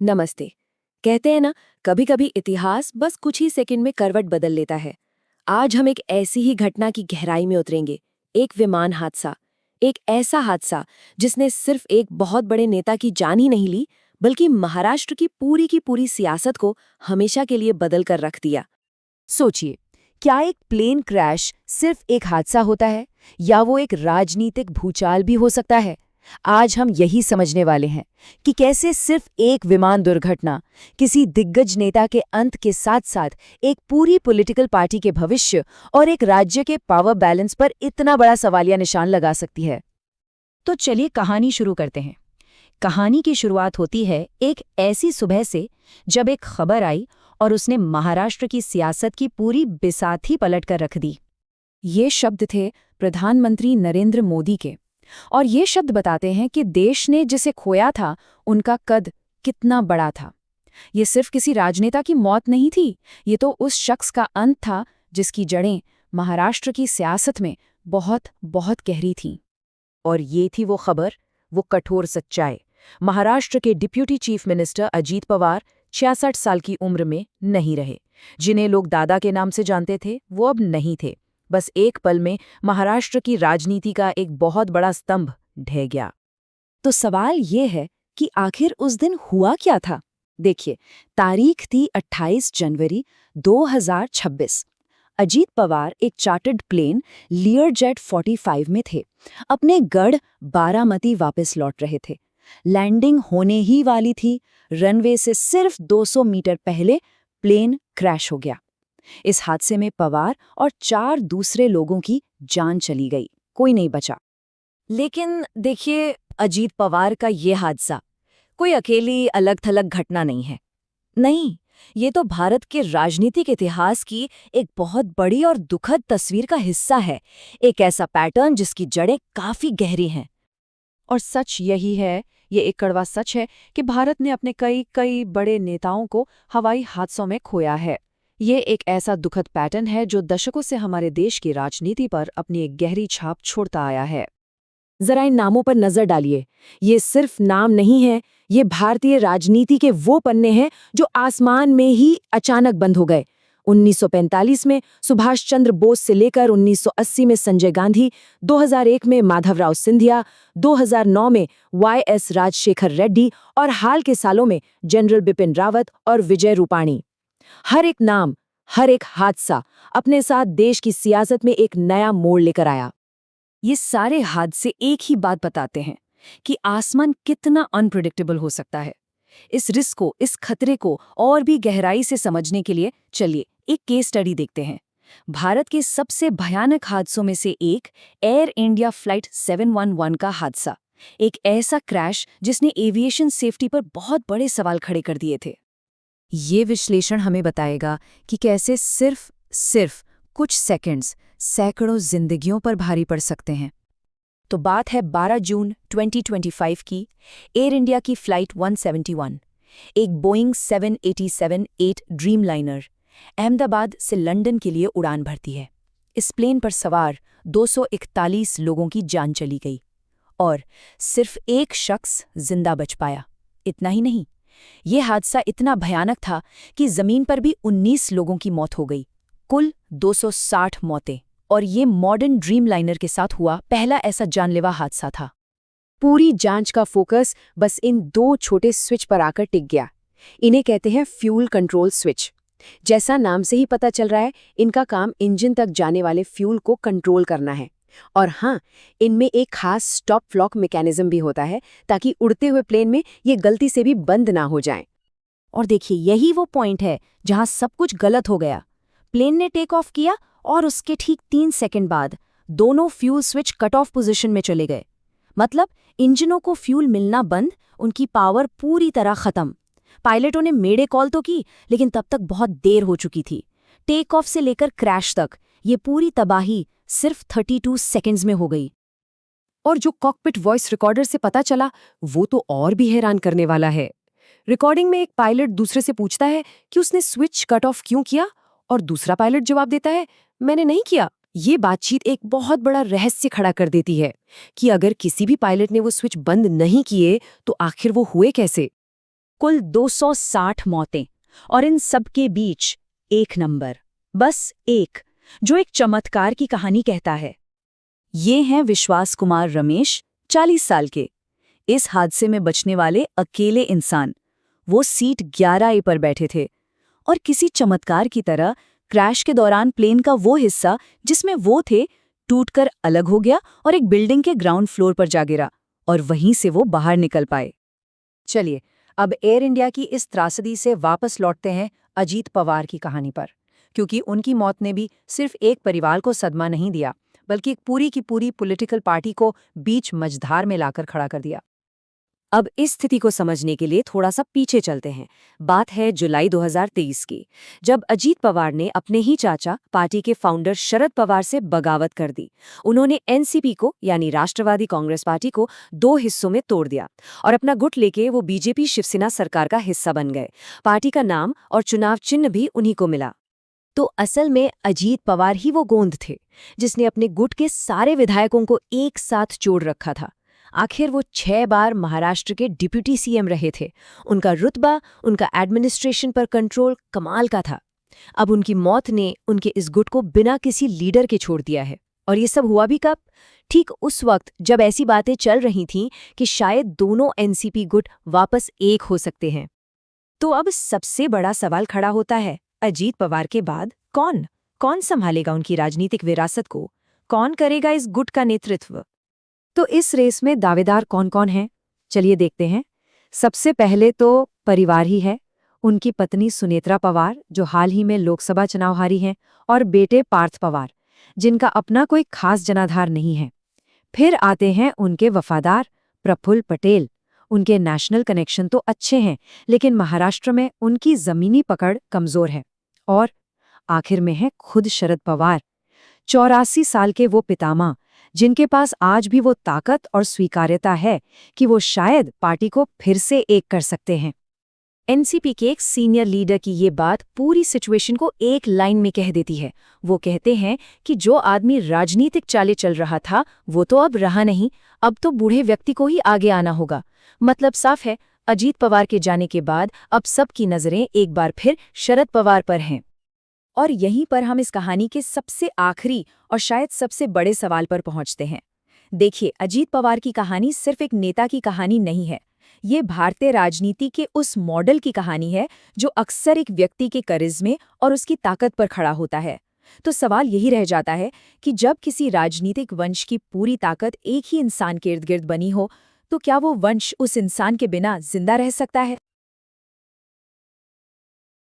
नमस्ते। कहते हैं ना, कभी कभी इतिहास बस कुछ ही सेकंड में करवट बदल लेता है। आज हम एक ऐसी ही घटना की गहराई में उतरेंगे। एक विमान हादसा। एक ऐसा हादसा जिसने सिर्फ एक बहुत बड़े नेता की जान ही नहीं ली, बल्कि महाराष्ट्र की पूरी सियासत को हमेशा के लिए बदल कर रख दिया। सोचिए, क्या एक प्लेन क्रैश सिर्फ एक हादसा होता है या वो एक राजनीतिक भूचाल भी हो सकता है? आज हम यही समझने वाले हैं कि कैसे सिर्फ एक विमान दुर्घटना किसी दिग्गज नेता के अंत के साथ-साथ एक पूरी पॉलिटिकल पार्टी के भविष्य और एक राज्य के पावर बैलेंस पर इतना बड़ा सवालिया निशान लगा सकती है। तो चलिए कहानी शुरू करते हैं। कहानी की शुरुआत होती है एक ऐसी सुबह से जब एक खबर आई और उसने महाराष्ट्र की सियासत की पूरी बिसात ही पलट कर रख दी। ये शब्द थे प्रधानमंत्री नरेंद्र मोदी के। और ये शब्द बताते हैं कि देश ने जिसे खोया था, उनका कद कितना बड़ा था। ये सिर्फ किसी राजनेता की मौत नहीं थी, ये तो उस शख्स का अंत था जिसकी जड़ें महाराष्ट्र की सियासत में बहुत बहुत गहरी थीं। और ये थी वो खबर, वो कठोर सच्चाई। महाराष्ट्र के deputy chief minister Ajit Pawar 66 साल की उम्र में नहीं रहे। जिन्हें लोग दादा के नाम से जानते थे, वो अब नहीं थे। बस एक पल में महाराष्ट्र की राजनीति का एक बहुत बड़ा स्तंभ ढह गया। तो सवाल ये है कि आखिर उस दिन हुआ क्या था। देखिए, तारीख थी 28 जनवरी 2026। अजीत पवार एक चार्टर्ड प्लेन लियरजेट 45 में थे। अपने गढ़ बारामती वापस लौट रहे थे। लैंडिंग होने ही वाली थी। रनवे से सिर्फ 200 मीटर पहले प्लेन क्रैश हो गया। इस हादसे में पवार और 4 दूसरे लोगों की जान चली गई, कोई नहीं बचा। लेकिन देखिए, अजीत पवार का ये हादसा कोई अकेली अलग-थलग घटना नहीं है। नहीं, ये तो भारत के राजनीतिक इतिहास की एक बहुत बड़ी और दुखद तस्वीर का हिस्सा है। एक ऐसा पैटर्न जिसकी जड़ें काफी गहरी हैं। और सच यही है, ये एक कड़वा सच है कि भारत ने अपने कई कई बड़े नेताओं को हवाई हादसों में खोया है। ये एक ऐसा दुखद पैटर्न है जो दशकों से हमारे देश की राजनीति पर अपनी एक गहरी छाप छोड़ता आया है। जरा इन नामों पर नजर डालिए। ये सिर्फ नाम नहीं है, ये भारतीय राजनीति के वो पन्ने हैं जो आसमान में ही अचानक बंद हो गए। 1945 में सुभाष चंद्र बोस से लेकर 1980 में संजय गांधी, 2001 में माधवराव सिंधिया, 2009 में वाई.एस. राजशेखर रेड्डी और हाल के सालों में जनरल बिपिन रावत और विजय रूपाणी। हर एक नाम, हर एक हादसा अपने साथ देश की सियासत में एक नया मोड़ लेकर आया। ये सारे हादसे एक ही बात बताते हैं कि आसमान कितना अनप्रेडिक्टेबल हो सकता है। इस रिस्क को, इस खतरे को और भी गहराई से समझने के लिए चलिए एक केस स्टडी देखते हैं। भारत के सबसे भयानक हादसों में से एक एयर इंडिया फ्लाइट 711 का हादसा। एक ऐसा क्रैश जिसने एविएशन सेफ्टी पर बहुत बड़े सवाल खड़े कर दिए थे। ये विश्लेषण हमें बताएगा कि कैसे सिर्फ कुछ सेकंड्स सैकड़ों जिंदगियों पर भारी पड़ सकते हैं। तो बात है 12 जून 2025 की। एयर इंडिया की फ्लाइट 171, एक बोइंग 787-8 ड्रीमलाइनर, अहमदाबाद से लंदन के लिए उड़ान भरती है। इस प्लेन पर सवार 241 लोगों की जान चली गई और सिर्फ एक शख्स जिंदा बच पाया। इतना ही नहीं, ये हादसा इतना भयानक था कि जमीन पर भी 19 लोगों की मौत हो गई। कुल 260 मौतें। और ये मॉडर्न ड्रीमलाइनर के साथ हुआ पहला ऐसा जानलेवा हादसा था। पूरी जांच का फोकस बस इन 2 छोटे स्विच पर आकर टिक गया। इन्हें कहते हैं फ्यूल कंट्रोल स्विच। जैसा नाम से ही पता चल रहा है, इनका काम इंजन तक जाने वाले फ्यूल को कंट्रोल करना है। और हाँ, इनमें एक खास स्टॉप फ्लॉक मैकेनिज्म भी होता है ताकि उड़ते हुए प्लेन में ये गलती से भी बंद ना हो जाएं। और देखिए, यही वो पॉइंट है जहां सब कुछ गलत हो गया। प्लेन ने टेक ऑफ किया और उसके ठीक 3 सेकंड बाद दोनों fuel switch cut off position में चले गए। मतलब इंजनों को फ्यूल मिलना बंद, उनकी पावर पूरी तरह खत्म। पायलटों ने मेडे कॉल तो की, लेकिन तब तक बहुत देर हो चुकी थी। टेक ऑफ से लेकर क्रैश तक ये पूरी तबाही सिर्फ 32 सेकंड्स में हो गई। और जो कॉकपिट वॉइस रिकॉर्डर से पता चला, वो तो और भी हैरान करने वाला है। रिकॉर्डिंग में एक पायलट दूसरे से पूछता है कि उसने स्विच कट ऑफ क्यों किया, और दूसरा पायलट जवाब देता है, मैंने नहीं किया। ये बातचीत एक बहुत बड़ा रहस्य खड़ा कर देती है कि अगर किसी भी पायलट ने वो स्विच बंद नहीं किए तो आखिर वो हुए कैसे। कुल 260 मौतें, और इन सब के बीच एक नंबर, बस एक, जो एक चमत्कार की कहानी कहता है। ये हैं विश्वास कुमार रमेश, 40 साल के, इस हादसे में बचने वाले अकेले इंसान। वो सीट 11A पर बैठे थे और किसी चमत्कार की तरह क्रैश के दौरान प्लेन का वो हिस्सा जिसमें वो थे टूटकर अलग हो गया और एक बिल्डिंग के ग्राउंड फ्लोर पर जा गिरा, और वहीं से वो बाहर निकल पाए। चलिए, अब एयर इंडिया की इस त्रासदी से वापस लौटते हैं अजीत पवार की कहानी पर, क्योंकि उनकी मौत ने भी सिर्फ एक परिवार को सदमा नहीं दिया, बल्कि एक पूरी की पूरी पॉलिटिकल पार्टी को बीच मझधार में लाकर खड़ा कर दिया। अब इस स्थिति को समझने के लिए थोड़ा सा पीछे चलते हैं। बात है जुलाई 2023 की, जब अजीत पवार ने अपने ही चाचा, पार्टी के फाउंडर शरद पवार से बगावत कर दी। उन्होंने एनसीपी को, यानी राष्ट्रवादी कांग्रेस पार्टी को, 2 हिस्सों में तोड़ दिया और अपना गुट लेके वो बीजेपी शिवसेना सरकार का हिस्सा बन गए। पार्टी का नाम और चुनाव चिन्ह भी उन्हीं को मिला। तो असल में अजीत पवार ही वो गोंद थे जिसने अपने गुट के सारे विधायकों को एक साथ जोड़ रखा था। आखिर वो 6 बार महाराष्ट्र के डिप्यूटी सीएम रहे थे। उनका रुतबा, उनका एडमिनिस्ट्रेशन पर कंट्रोल कमाल का था। अब उनकी मौत ने उनके इस गुट को बिना किसी लीडर के छोड़ दिया है। और ये सब हुआ भी कब? ठीक उस वक्त जब ऐसी बातें चल रही थीं कि शायद दोनों एनसीपी गुट वापस एक हो सकते हैं। तो अब सबसे बड़ा सवाल खड़ा होता है, अजीत पवार के बाद कौन संभालेगा उनकी राजनीतिक विरासत को? कौन करेगा इस गुट का नेतृत्व? तो इस रेस में दावेदार कौन-कौन हैं? चलिए देखते हैं। सबसे पहले तो परिवार ही है। उनकी पत्नी सुनेत्रा पवार, जो हाल ही में लोकसभा चुनाव हारी हैं, और बेटे पार्थ पवार, जिनका अपना कोई खास जनाधार नहीं है। फिर आते हैं उनके वफादार प्रफुल्ल पटेल। उनके नेशनल कनेक्शन तो अच्छे हैं, लेकिन महाराष्ट्र में उनकी जमीनी पकड़ कमजोर है। और आखिर में है खुद शरद पवार, 84 साल के वो पितामह, जिनके पास आज भी वो ताकत और स्वीकार्यता है कि वो शायद पार्टी को फिर से एक कर सकते हैं। एनसीपी के एक सीनियर लीडर की ये बात पूरी सिचुएशन को एक लाइन में कह देती है। वो कहते हैं कि जो आदमी राजनीतिक चाले चल रहा था वो तो अब रहा नहीं, अब तो बूढ़े व्यक्ति को ही आगे आना होगा। मतलब साफ है, अजीत पवार के जाने के बाद अब सबकी नजरें एक बार फिर शरद पवार पर हैं। और यहीं पर हम इस कहानी के सबसे आखिरी और शायद सबसे बड़े सवाल पर पहुंचते हैं। देखिए, अजीत पवार की कहानी सिर्फ एक नेता की कहानी नहीं है। ये भारतीय राजनीति के उस मॉडल की कहानी है जो अक्सर एक व्यक्ति के करिश्मे और उसकी ताकत पर खड़ा होता है। तो सवाल यही रह जाता है कि जब किसी राजनीतिक वंश की पूरी ताकत एक ही इंसान के इर्द गिर्द बनी हो, तो क्या वो वंश उस इंसान के बिना जिंदा रह सकता है?